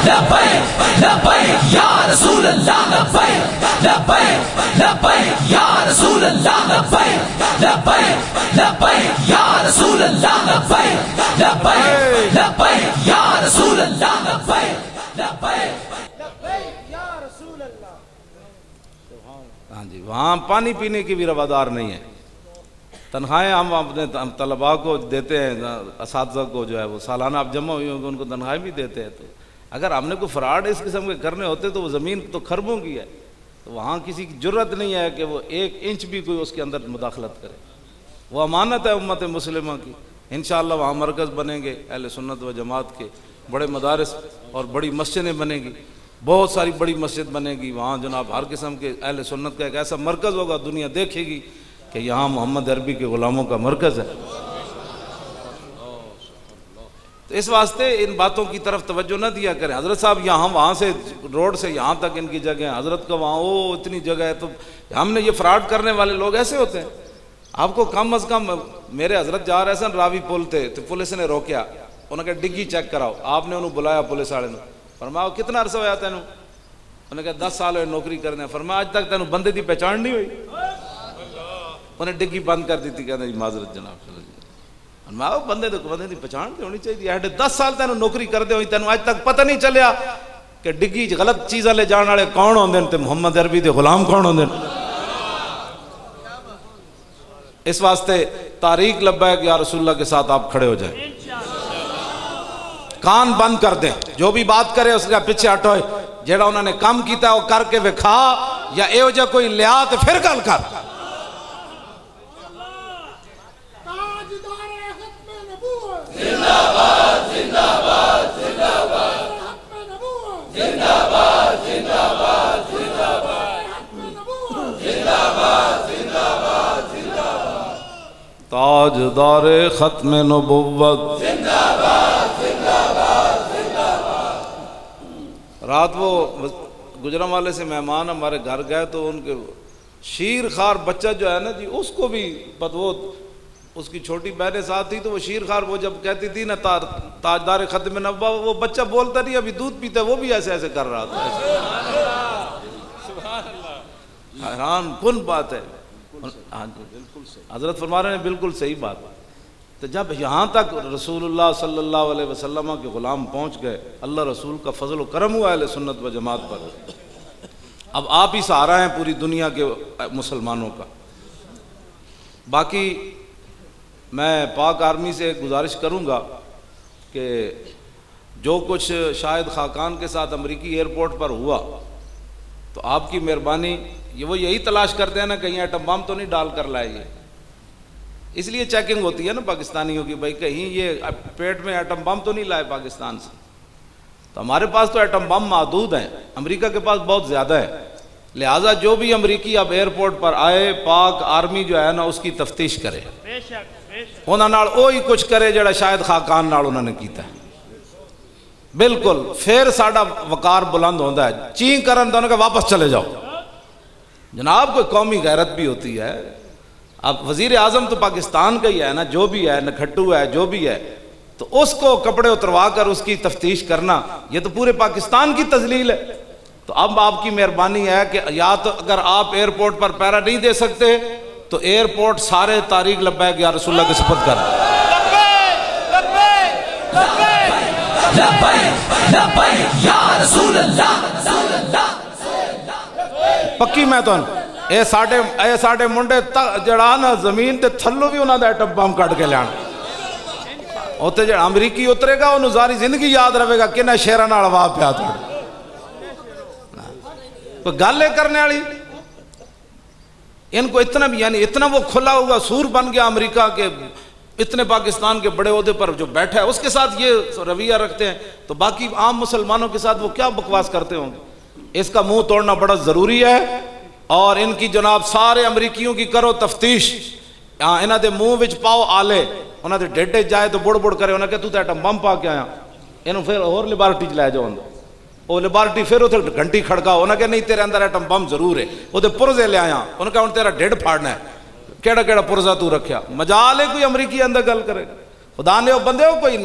لبیک لبیک یا رسول اللہ, لبیک لبیک لبیک یا رسول اللہ, لبیک لبیک لبیک یا رسول اللہ, لبیک لبیک لبیک یا رسول اللہ, لبیک لبیک لبیک یا رسول اللہ. ہاں جی, وہاں پانی پینے کی بھی روادار نہیں ہے. تنخواہیں ہم اپنے طلباء کو دیتے ہیں, اساتذہ کو جو ہے وہ سالانہ آپ جمع ہوئی ہوں گے ان کو تنخواہیں بھی دیتے ہیں. تو اگر ہم نے کوئی فراڈ اس قسم کے کرنے ہوتے تو وہ زمین تو خربوں کی ہے, تو وہاں کسی کی جرت نہیں ہے کہ وہ 1 انچ بھی کوئی اس کے اندر مداخلت کرے. وہ امانت ہے امت مسلمہ کی. انشاءاللہ وہاں مرکز بنیں گے اہل سنت و جماعت کے, بڑے مدارس اور بڑی مسجدیں بنیں گی, بہت ساری بڑی مسجد بنے گی. وہاں جناب ہر قسم کے اہل سنت کا ایک ایسا مرکز ہوگا, دنیا دیکھے گی کہ یہاں محمد عربی کے غلاموں کا مرکز ہے. تو اس واسطے ان باتوں کی طرف توجہ نہ دیا کریں. حضرت صاحب یہاں وہاں سے روڈ سے یہاں تک ان کی جگہ ہے, حضرت کا وہاں وہ اتنی جگہ ہے. تو ہم نے یہ فراڈ کرنے والے لوگ ایسے ہوتے ہیں. آپ کو کم از کم, میرے حضرت جا رہے سن راوی پل تھے تو پولیس نے روکیا, انہوں نے کہا ڈگی چیک کراؤ. آپ نے انہوں بلایا پولیس والے نے, فرمایا کتنا عرصہ ہوا تینوں؟ انہوں نے کہا 10 سال ہوئے نوکری کرنے. فرمایا آج تک تینوں بندے دی پہچان نہیں ہوئی؟ انہیں ڈگی بند کر دی تھی, کہتے ہیں معذرت جناب. فرمایا بندے دی پہچان تو ہونی چاہیے. 10 سال تینوں نوکری کر دے ہوئی, تینوں آج تک پتہ نہیں چلیا کہ ڈگی غلط چیزاں لے جان والے کون ہوندے تے محمد عربی دے غلام کون ہوندے. اس واسطے تاریخ لبیک یا رسول اللہ کے ساتھ آپ کھڑے ہو جائیں, کان بند کر دیں. جو بھی بات کرے اس کا پیچھے ہٹوئے. جیڑا انہوں نے کام کیتا ہے وہ کر کے وکھا, یا ایو جا کوئی لیا تو پھر گل کر. تاجدار ختم نبوت. رات وہ گجرانوالے سے مہمان ہمارے گھر گئے تو ان کے شیر خار بچہ جو ہے نا جی, اس کو بھی وہ اس کی چھوٹی بہنیں ساتھ تھی, تو وہ شیر خار وہ جب کہتی تھی نا تاجدار ختم نبوت, وہ بچہ بولتا نہیں, ابھی دودھ پیتا ہے, وہ بھی ایسے ایسے کر رہا تھا. حیران کن بات ہے. حضرت فرما رہے ہیں بالکل صحیح بات. تو جب یہاں تک رسول اللہ صلی اللہ علیہ وسلم کے غلام پہنچ گئے, اللہ رسول کا فضل و کرم ہوا اہل سنت و جماعت پر. اب آپ ہی سہارا ہیں پوری دنیا کے مسلمانوں کا. باقی میں پاک آرمی سے گزارش کروں گا کہ جو کچھ شاہد خاقان کے ساتھ امریکی ایئرپورٹ پر ہوا تو آپ کی مہربانی وہ یہی تلاش کرتے ہیں نا کہیں ایٹم بم تو نہیں ڈال کر لائے یہ، اس لیے چیکنگ ہوتی ہے نا پاکستانیوں کی، بھائی کہیں یہ پیٹ میں ایٹم بم تو نہیں لائے پاکستان سے. تو ہمارے پاس تو ایٹم بم محدود ہیں، امریکہ کے پاس بہت زیادہ ہے، لہٰذا جو بھی امریکی اب ایئرپورٹ پر آئے پاک آرمی جو ہے نا اس کی تفتیش کرے، انہاں نال وہی کچھ کرے جڑا شاہد خاقان نال انہوں نے کیتا ہے، بالکل پھر ساڈا وقار بلند ہوتا ہے. چین کرن تو انہوں نے کہا واپس چلے جاؤ. جناب کوئی قومی غیرت بھی ہوتی ہے. اب وزیر اعظم تو پاکستان کا ہی ہے نا، جو بھی ہے نکھٹو ہے جو بھی ہے، تو اس کو کپڑے اتروا کر اس کی تفتیش کرنا یہ تو پورے پاکستان کی تذلیل ہے. تو اب آپ کی مہربانی ہے کہ یا تو اگر آپ ایئرپورٹ پر پہرا نہیں دے سکتے تو ایئرپورٹ سارے طریق لبیک یا رسول اللہ کے سپرد کر. پکی میں تو اے ساڑے منڈے جڑا نا زمین تے تھلو بھی انہاں دا ایٹم بم کٹ کے لیان اوتے جڑا امریکی اترے گا انہوں ساری زندگی یاد رہے گا کہ نہ شیران آڑوا پیا تھا. کوئی گالے کرنے والی ان کو اتنا بھی یعنی اتنا وہ کھلا ہوا سور بن گیا امریکہ کے اتنے پاکستان کے بڑے عہدے پر جو بیٹھا ہے اس کے ساتھ یہ رویہ رکھتے ہیں تو باقی عام مسلمانوں کے ساتھ وہ کیا بکواس کرتے ہوں گے. اس کا منہ توڑنا بڑا ضروری ہے اور ان کی جناب سارے امریکیوں کی کرو تفتیش. انہاں دے منہ وچ پاؤ آلے انہاں دے ڈیڈے جائے تو بڑ بڑ کرے انہاں کہ تو تے ایٹم بم پا کے آیا انہوں پھر اور لیبارٹی چ لے جاؤ وہ لیبارٹی پھر اتنے گھنٹی کھڑکاؤ انہوں کہ نہیں تیرے اندر ایٹم بم ضرور ہے وہ تے پرزے لے آیا انہوں کہ تیرا ڈیڈ پھاڑنا ہے کیڑا کیڑا پرزا تو رکھیا مجال ہے کوئی امریکی اندر گل کرے. خدا نے وہ بندے ہو کوئی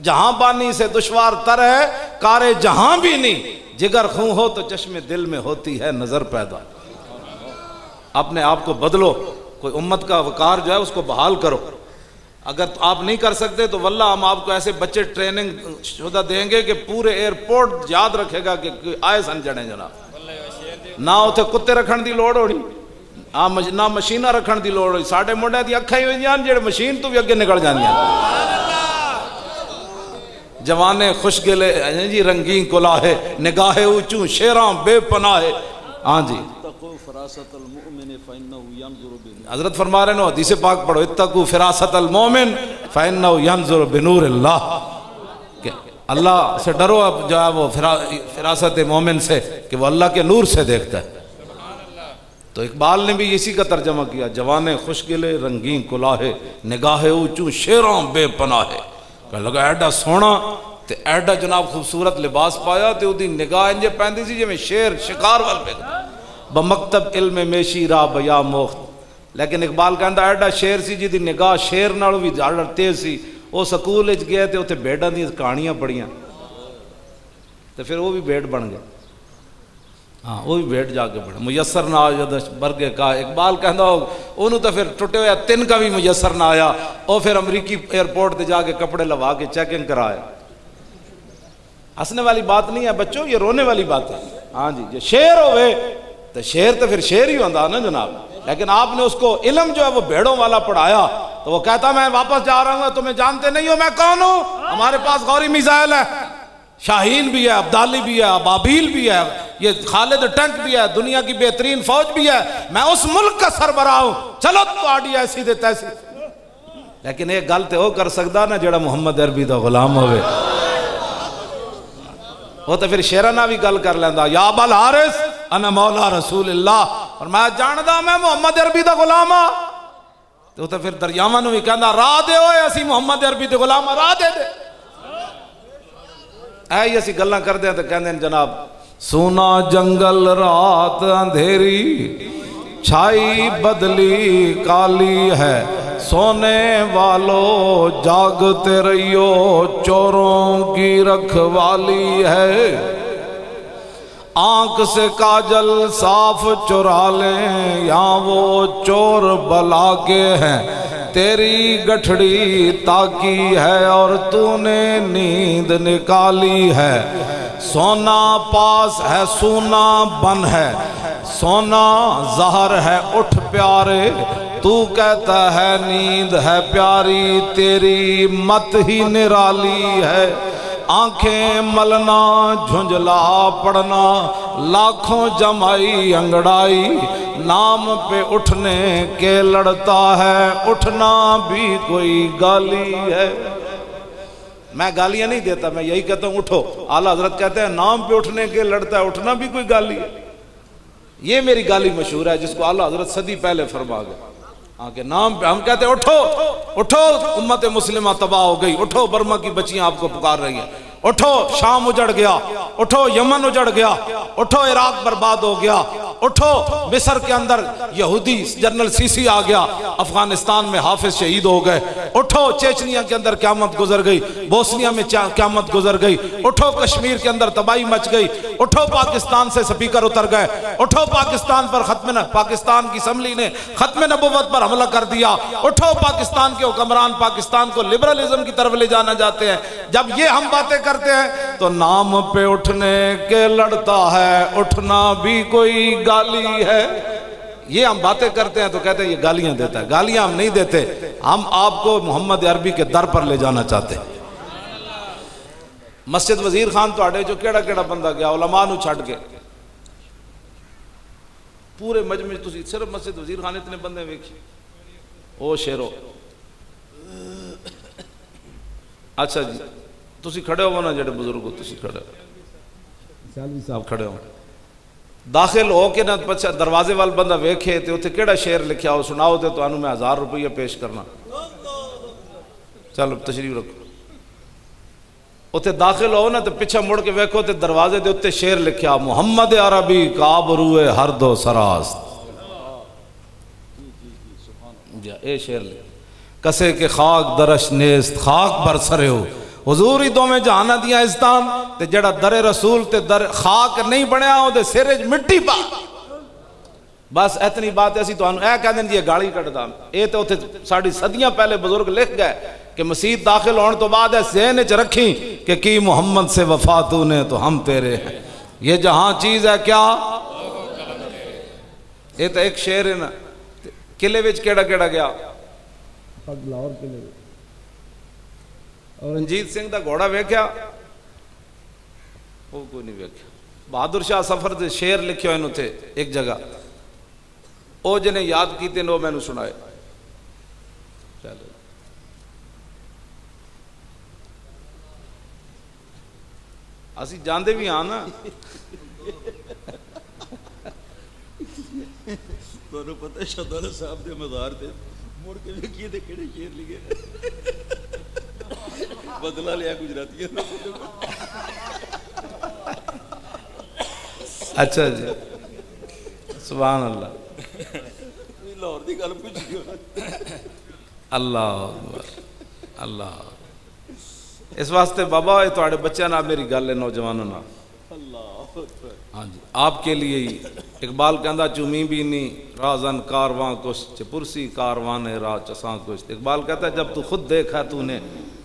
جہاں بانی سے دشوار تر ہے کارے جہاں بھی نہیں جگر خون ہو تو چشم دل میں ہوتی ہے نظر پیدا. اپنے آپ کو بدلو کوئی امت کا وقار جو ہے اس کو بحال کرو. اگر آپ نہیں کر سکتے تو واللہ ہم آپ کو ایسے بچے ٹریننگ شدہ دیں گے کہ پورے ایئرپورٹ یاد رکھے گا کہ آئے سن جڑے جناب نہ اتنے کتے رکھن دی لوڑ ہوڑی نہ مشینہ رکھن دی لوڑ ہوئی. ساڑھے منڈے دی اکھائی ہوئی جان جڑے مشین تو بھی اگے نکل جانی ہیں. جوانے خوش گلے جی رنگین کلاہے نگاہ اوچوں شیراں بے پناہے. ہاں جی حضرت فرما رہے ہیں حدیث پاک پڑھو اتقوا فراست المومن فإنہ ینظر بنور اللہ کہ اللہ سے ڈرو اب جو ہے وہ فراست مومن سے کہ وہ اللہ کے نور سے دیکھتا ہے. تو اقبال نے بھی اسی کا ترجمہ کیا جوانے خوش گلے رنگین کلاہے نگاہ اوچوں شیراں بے پناہے. کہنے لگا ایڈا سونا تے ایڈا جناب خوبصورت لباس پایا تے دی نگاہ انجے پہندی سی جی میں شیر شکار وال پہ بمکتب علم میشی را بیا موخت. لیکن اقبال کہندا ایڈا شیر سی جی دی نگاہ شیر نالوں بھی زیادہ تیز سی. وہ سکول وچ گئے تے اوتھے بیڑاں دی کہانیاں پڑھیاں تے پھر وہ بھی بیڑ بن گئے. ہاں وہ بھی بیٹھ جا کے بڑھے میسر نہ آیا برگے کا. اقبال کہندا انہوں تو پھر ٹوٹے ہویا تن کا بھی میسر نہ آیا اور پھر امریکی ایئرپورٹ تے جا کے کپڑے لوا کے چیکنگ کرائے. ہنسنے والی بات نہیں ہے بچوں یہ رونے والی بات ہے. ہاں جی جو شیر ہوئے تو شیر تو پھر شیر ہی ہوتا نا جناب. لیکن آپ نے اس کو علم جو ہے وہ بھیڑوں والا پڑھایا تو وہ کہتا میں واپس جا رہا ہوں تمہیں جانتے نہیں ہو میں کون ہوں. ہمارے پاس غوری میزائل ہے شاہین بھی ہے ابدالی بھی ہے ابابیل بھی ہے یہ خالد ٹینک بھی ہے دنیا کی بہترین فوج بھی ہے. میں اس ملک کا سربراہ ہوں چلو تو آڈی ایسی دے تیسی. لیکن ایک گل تے وہ کر سکتا نا جڑا محمد عربی دا غلام ہوئے وہ تو پھر شیرانہ بھی گل کر لیندہ یا ابا الحارث انا مولا رسول اللہ اور میں جاندہ میں محمد عربی دا غلام ہاں. تو پھر دریاواں نو بھی کہندا راہ دے ہوئے اسی محمد عربی دے غلام راہ دے دے. اے اسی گلاں کر دیں تو کہندے جناب سونا جنگل رات اندھیری چھائی بدلی کالی ہے سونے والو جاگتے رہیو چوروں کی رکھوالی ہے. آنکھ سے کاجل صاف چرا لیں یا وہ چور بلا کے ہیں تیری گٹھڑی تاکی ہے اور تو نے نیند نکالی ہے. سونا پاس ہے سونا بن ہے سونا زہر ہے اٹھ پیارے تو کہتا ہے نیند ہے پیاری تیری مت ہی نرالی ہے، آنکھیں ملنا جھنجلا پڑنا لاکھوں جمائی انگڑائی، نام پہ اٹھنے کے لڑتا ہے اٹھنا بھی کوئی گالی ہے۔ میں گالیاں نہیں دیتا، میں یہی کہتا ہوں اٹھو۔ اعلیٰ حضرت کہتے ہیں نام پہ اٹھنے کے لڑتا ہے اٹھنا بھی کوئی گالی ہے۔ یہ میری گالی مشہور ہے جس کو اعلیٰ حضرت صدی پہلے فرما گئے، کہ نام پہ ہم کہتے ہیں اٹھو اٹھو، امت مسلمہ تباہ ہو گئی، اٹھو برما کی بچیاں آپ کو پکار رہی ہیں، اٹھو شام اجڑ گیا، اٹھو یمن اجڑ گیا، اٹھو عراق برباد ہو گیا، اٹھو مصر کے اندر یہودی جنرل سیسی آ گیا، افغانستان میں حافظ شہید ہو گئے، اٹھو چیچنیا کے اندر قیامت گزر گئی، بوسنیا میں قیامت گزر گئی، اٹھو کشمیر کے اندر تباہی مچ گئی، اٹھو پاکستان سے سپیکر اتر گئے، اٹھو پاکستان پر پاکستان کی اسمبلی نے ختم نبوت پر حملہ کر دیا، اٹھو پاکستان کے حکمران پاکستان کو لبرلزم کی طرف لے جانا چاہتے ہیں۔ جب یہ ہم باتیں کرتے ہیں تو نام پہ اٹھنے کے لڑتا ہے اٹھنا بھی کوئی گالی ہے۔ یہ ہم باتیں کرتے ہیں تو کہتے ہیں یہ گالیاں دیتا ہے، گالیاں ہم نہیں دیتے، ہم آپ کو محمد عربی کے در پر لے جانا چاہتے ہیں۔ مسجد وزیر خان تو آڑے جو کیڑا کیڑا بندہ گیا علماء نو چھڑ کے، پورے مجمع تسی صرف مسجد وزیر خان اتنے بندے ویکھی او شیرو۔ اچھا جی تسی کھڑے ہو نا جڑے بزرگ ہو، تسی کھڑے ہو، سیالوی صاحب کھڑے ہو، داخل ہو کے نہ پچھا دروازے وال بندہ ویکھے تے اوتھے کیڑا شعر لکھیا ہو سناؤ تے تو انو میں 1000 روپیہ پیش کرنا۔ چلو تشریف رکھو۔ اوتھے داخل ہو نا تے پیچھے مڑ کے ویکھو تے دروازے دے اوتے شعر لکھیا محمد عربی کا آبروئے ہر دو سراست، جا اے شعر لکھ کسے کے خاک درش نیست خاک بر سرے ہو، حضور ہی دو میں جہانہ دیا استان تے جڑا در رسول تے در خاک نہیں بنیا ہو دے سرج مٹی پا۔ بس اتنی بات ایسی تو اے کہہ دیں یہ گاڑی کٹ دا، اے تو اتھے ساڑھی صدیاں پہلے بزرگ لکھ گئے کہ مسجد داخل ہونے تو بعد ہے ذہن چ رکھیں کہ کی محمد سے وفا تو نے تو ہم تیرے ہیں، یہ جہاں چیز ہے کیا، یہ تو ایک شعر ہے نا۔ قلعے وچ کیڑا کیڑا گیا، لاہور قلعے اور رنجیت سنگھ دا گھوڑا ویکھیا، وہ کوئی نہیں ویکھیا۔ بہادر شاہ سفر دے شعر لکھے ہوئے انہوں تھے ایک جگہ، او جنہیں یاد کیتے نے وہ میں نے سنائے۔ چلو اسی جاندے بھی ہاں نا، تو پتہ ہے شہدالہ صاحب دے مزار تے مڑ کے ویکھیے تے کیڑے شعر لکھے بدلہ لیا گجراتی ہے۔ اچھا جی سبحان اللہ، لاہور دی گل پوچھی اللہ اکبر اللہ۔ اس واسطے بابا یہ تواڈے بچیاں نال میری گل ہے، نوجوانوں نال، ہاں جی آپ کے لیے ہی۔ اقبال کہندا چومی بھی نہیں رازن کارواں کچھ پرسی کارواں راہ چساں کچھ۔ اقبال کہتا ہے جب تو خود دیکھا تو نے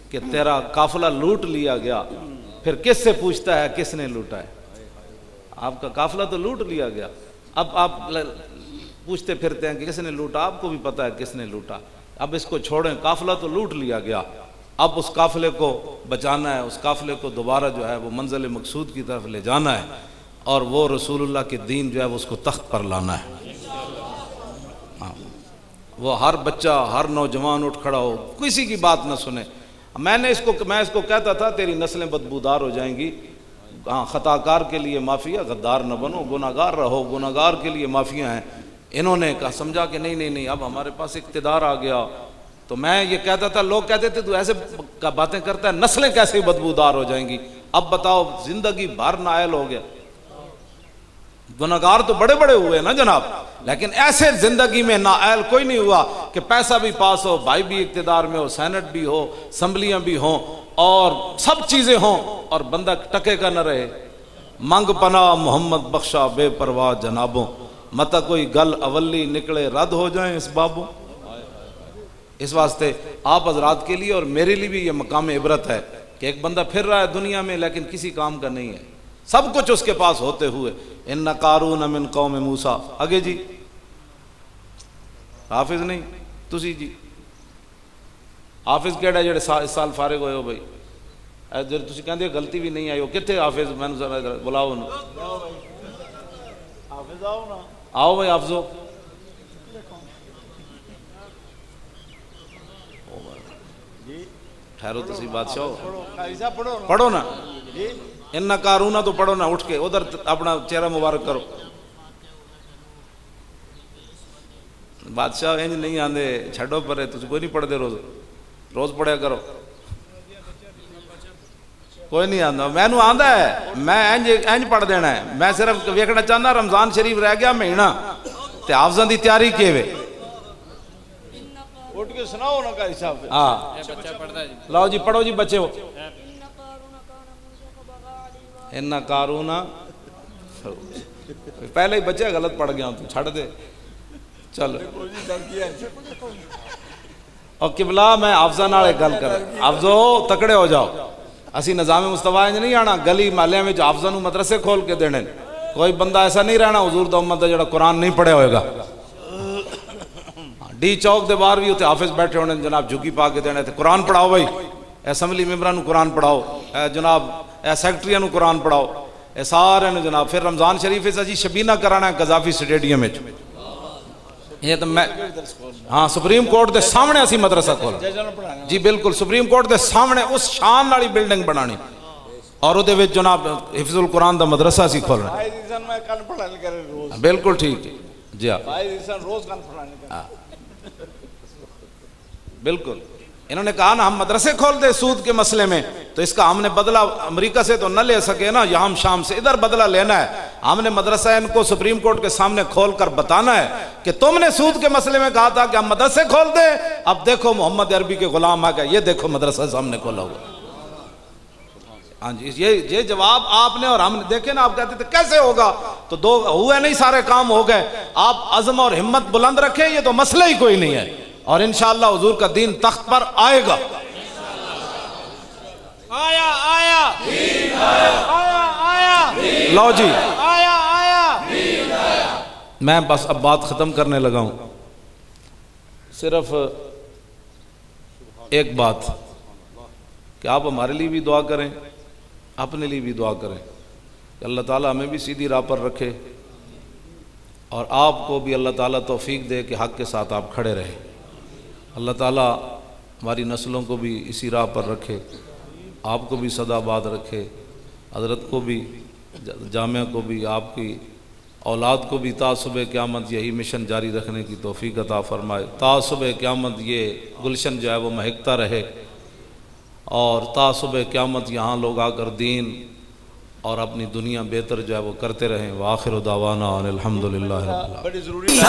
کہ تیرا قافلہ لوٹ لیا گیا، پھر کس سے پوچھتا ہے کس نے لوٹا ہے؟ آپ کا قافلہ تو لوٹ لیا گیا، اب آپ پوچھتے پھرتے ہیں کہ کس نے لوٹا، آپ کو بھی پتا ہے کس نے لوٹا، اب اس کو چھوڑیں، قافلہ تو لوٹ لیا گیا، اب اس قافلے کو بچانا ہے، اس قافلے کو دوبارہ جو ہے وہ منزل مقصود کی طرف لے جانا ہے، اور وہ رسول اللہ کے دین جو ہے وہ اس کو تخت پر لانا ہے۔ وہ ہر بچہ ہر نوجوان اٹھ کھڑا ہو، کسی کی بات نہ سنے۔ میں اس کو کہتا تھا تیری نسلیں بدبودار ہو جائیں گی، ہاں خطا کار کے لیے معافیا، غدار نہ بنو، گناہگار رہو، گناہگار کے لیے معافیا ہیں۔ انہوں نے کہا سمجھا کہ نہیں اب ہمارے پاس اقتدار آ گیا، تو میں یہ کہتا تھا، لوگ کہتے تھے تو ایسے باتیں کرتا ہے، نسلیں کیسے بدبودار ہو جائیں گی؟ اب بتاؤ زندگی بھر نائل ہو گیا، گناہگار تو بڑے بڑے ہوئے نا جناب، لیکن ایسے زندگی میں نائل کوئی نہیں ہوا کہ پیسہ بھی پاس ہو، بھائی بھی اقتدار میں ہو، سینٹ بھی ہو، اسمبلیاں بھی ہوں اور سب چیزیں ہوں اور بندہ ٹکے کا نہ رہے۔ منگ پناہ محمد بخشا بے پرواہ جنابوں، متا کوئی گل اولی نکلے رد ہو جائیں اس بابوں۔ اس واسطے آپ حضرات کے لیے اور میرے لیے بھی یہ مقام عبرت ہے کہ ایک بندہ پھر رہا ہے دنیا میں لیکن کسی کام کا نہیں ہے، سب کچھ اس کے پاس ہوتے ہوئے۔ ان قارون من قوم موسیٰ، آگے جی حافظ نہیں تسی جی حافظ کیڑا جڑے اس سال فارغ ہوئے ہو بھائی ادھر تسی کہندے غلطی بھی نہیں آئی ہو کتنے حافظ میں ذرا ادھر بلاؤ انہوں حافظ آؤ نا آؤ بھائی حافظو ٹھہرو تسی بادشاہ ہو قاری صاحب پڑھو نا پڑھو نا جی ان کارونا تو پڑھو نا اٹھ کے ادھر اپنا چہرہ مبارک کرو بادشاہ انج نہیں آندے چھڑو پرے تسی کوئی نہیں پڑھ دے روز پڑھیا کرو کوئی نہیں آندا میں نو آندا ہے میں انج پڑھ دینا ہے میں صرف ویکھنا چاہنا رمضان شریف رہ گیا مہینہ تے حافظاں دی تیاری کیوے اٹھ کے سناؤ نا قاری صاحب ہاں لاؤ جی پڑھو جی بچے ہو ان کارونا پہلے ہی بچے غلط پڑھ گیا ہوں تو چھڑ دے چلو اور قبلہ میں حافظہ نال ایک گل کر حافظو تکڑے ہو جاؤ اسی نظام مصطفیٰ انج نہیں آنا گلی محلے میں جو حافظہ نو مدرسے کھول کے دینے کوئی بندہ ایسا نہیں رہنا حضور دا امت دا جڑا قرآن نہیں پڑھے ہوئے گا ڈی چوک دے باہر بھی ہوتے حافظ بیٹھے ہونے جناب جھکی پا کے دینے تھے قرآن پڑھاؤ بھائی اسمبلی ممبران قرآن پڑھاؤ جناب سیکٹریاں نو قرآن پڑھاؤ اے سارے نو جناب پھر رمضان شریف سے جی شبینہ کرانا ہے قذافی سٹیڈیم میں یہ تو میں ہاں سپریم کورٹ دے سامنے اسی مدرسہ کھولا جی بالکل سپریم کورٹ دے سامنے اس شان والی بلڈنگ بنانی اور دے وچ جناب حفظ القرآن دا مدرسہ اسی کھولنا میں کن پڑھانے کرے روز بالکل ٹھیک جی ہاں روز کن پڑھانے کرے بالکل انہوں نے کہا نا ہم مدرسے کھول دے سود کے مسئلے میں تو اس کا ہم نے بدلہ امریکہ سے تو نہ لے سکے نا یہاں شام سے ادھر بدلہ لینا ہے ہم نے مدرسہ ان کو سپریم کورٹ کے سامنے کھول کر بتانا ہے کہ تم نے سود کے مسئلے میں کہا تھا کہ ہم مدرسے کھول دیں اب دیکھو محمد عربی کے غلام آ گئے یہ دیکھو مدرسہ سامنے کھولا ہوا ہاں جی یہ جواب آپ نے اور ہم نے دیکھے نا آپ کہتے تھے کیسے ہوگا تو دو ہوئے نہیں سارے کام ہو گئے آپ عزم اور ہمت بلند رکھیں یہ تو مسئلہ ہی کوئی نہیں ہے اور انشاءاللہ حضور کا دین تخت پر آئے گا آیا آیا آیا آیا لو جی آیا آیا میں بس اب بات ختم کرنے لگا ہوں صرف ایک بات کہ آپ ہمارے لیے بھی دعا کریں اپنے لیے بھی دعا کریں کہ اللہ تعالیٰ ہمیں بھی سیدھی راہ پر رکھے اور آپ کو بھی اللہ تعالیٰ توفیق دے کہ حق کے ساتھ آپ کھڑے رہیں اللہ تعالیٰ ہماری نسلوں کو بھی اسی راہ پر رکھے آپ کو بھی سدا باد رکھے حضرت کو بھی جامعہ کو بھی آپ کی اولاد کو بھی تا صبح قیامت یہی مشن جاری رکھنے کی توفیق عطا فرمائے تا صبح قیامت یہ گلشن جو ہے وہ مہکتا رہے اور تا صبح قیامت یہاں لوگ آ کر دین اور اپنی دنیا بہتر جو ہے وہ کرتے رہیں وآخر دعوانا ان الحمدللہ رب العالمین بڑی ضروری